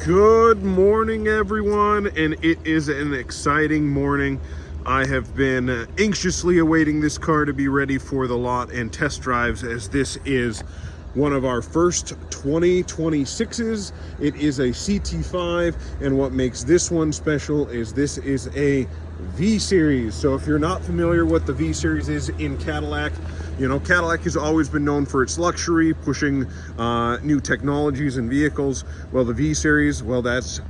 Good morning, everyone, and it is an exciting morning. I have been anxiously awaiting this car to be ready for the lot and test drives, as this is one of our first 2026s. It is a CT5, and what makes this one special is this is a V Series. So if you're not familiar what the V Series is in Cadillac, you know, Cadillac has always been known for its luxury, pushing new technologies and vehicles. Well, the V Series, well, that's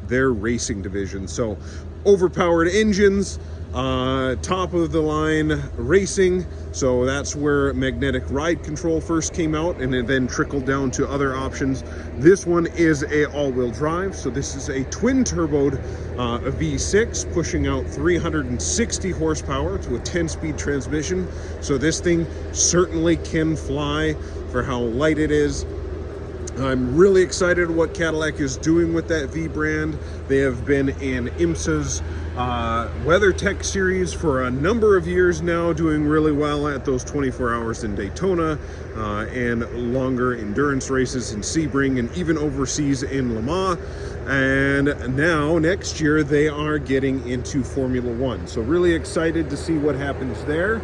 their racing division. So overpowered engines, top of the line racing. So that's where magnetic ride control first came out, and it then trickled down to other options. This one is a all-wheel drive. So this is a twin turboed V6 pushing out 360 horsepower to a 10-speed transmission. So this thing certainly can fly for how light it is. I'm really excited what Cadillac is doing with that V brand. They have been in IMSA's WeatherTech series for a number of years now, doing really well at those 24 hours in Daytona and longer endurance races in Sebring and even overseas in Le Mans. And now next year they are getting into Formula One. So really excited to see what happens there.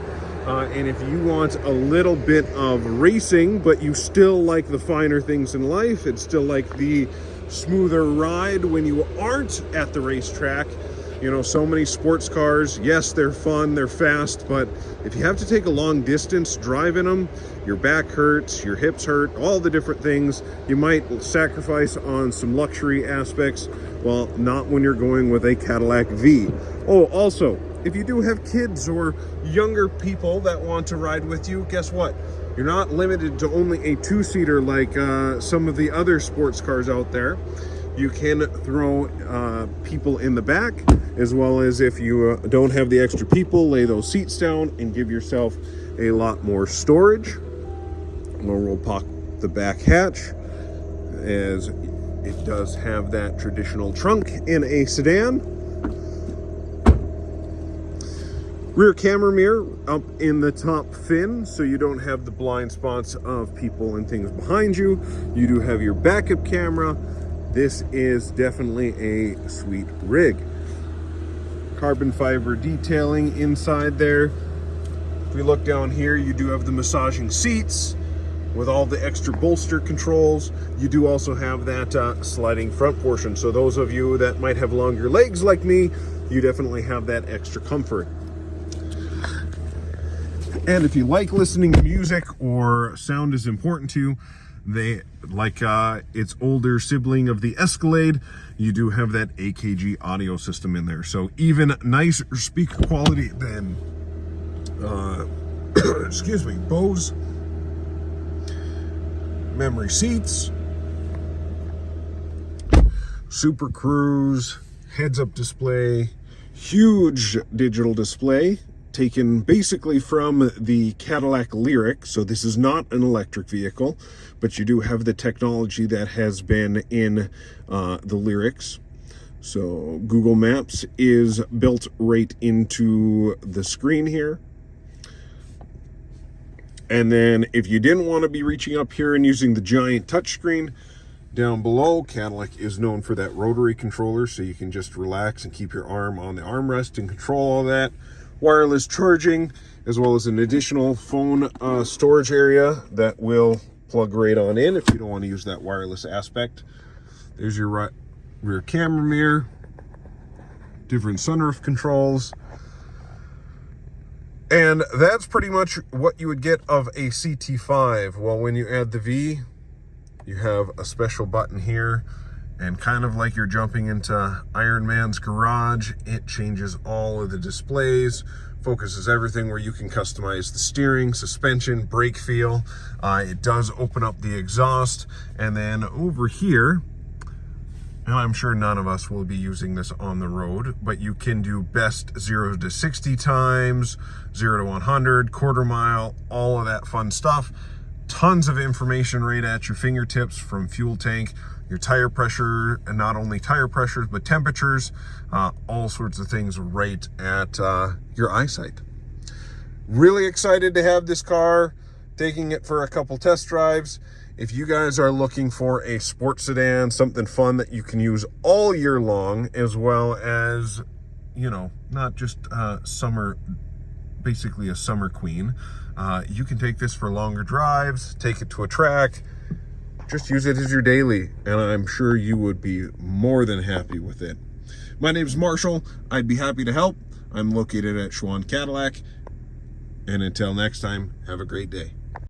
And if you want a little bit of racing, but you still like the finer things in life, and still like the smoother ride when you aren't at the racetrack, you know, so many sports cars, yes, they're fun, they're fast, but if you have to take a long distance driving them, your back hurts, your hips hurt, all the different things, you might sacrifice on some luxury aspects. Well, not when you're going with a Cadillac V. Oh, also, if you do have kids or younger people that want to ride with you, guess what? You're not limited to only a two-seater like some of the other sports cars out there. You can throw people in the back, as well as if you don't have the extra people, lay those seats down and give yourself a lot more storage. We'll pop the back hatch, as it does have that traditional trunk in a sedan. Rear camera mirror up in the top fin, so you don't have the blind spots of people and things behind you. You do have your backup camera. This is definitely a sweet rig. Carbon fiber detailing inside there. If we look down here, you do have the massaging seats with all the extra bolster controls. You do also have that sliding front portion. So those of you that might have longer legs like me, you definitely have that extra comfort. And if you like listening to music or sound is important to you, they like its older sibling of the Escalade, you do have that AKG audio system in there. So even nicer speaker quality than excuse me, Bose. Memory seats, Super Cruise, heads-up display, huge digital display taken basically from the Cadillac Lyriq. So this is not an electric vehicle, but you do have the technology that has been in the Lyriqs. So Google Maps is built right into the screen here. And then if you didn't want to be reaching up here and using the giant touchscreen, down below, Cadillac is known for that rotary controller, so you can just relax and keep your arm on the armrest and control all that. Wireless charging, as well as an additional phone storage area that will plug right on in if you don't want to use that wireless aspect. There's your rear camera mirror, different sunroof controls. And that's pretty much what you would get of a CT5. Well, when you add the V, you have a special button here, and kind of like you're jumping into Iron Man's garage, it changes all of the displays, focuses everything where you can customize the steering, suspension, brake feel. It does open up the exhaust, and then over here, and I'm sure none of us will be using this on the road, but you can do best 0 to 60 times, 0 to 100, quarter mile, all of that fun stuff. Tons of information right at your fingertips, from fuel tank, your tire pressure, and not only tire pressures, but temperatures, all sorts of things right at your eyesight. Really excited to have this car, taking it for a couple test drives. If you guys are looking for a sports sedan, something fun that you can use all year long, as well as, you know, not just summer, basically a summer queen, you can take this for longer drives, take it to a track, just use it as your daily, and I'm sure you would be more than happy with it. My name is Marshall. I'd be happy to help. I'm located at Schwann Cadillac. And until next time, have a great day.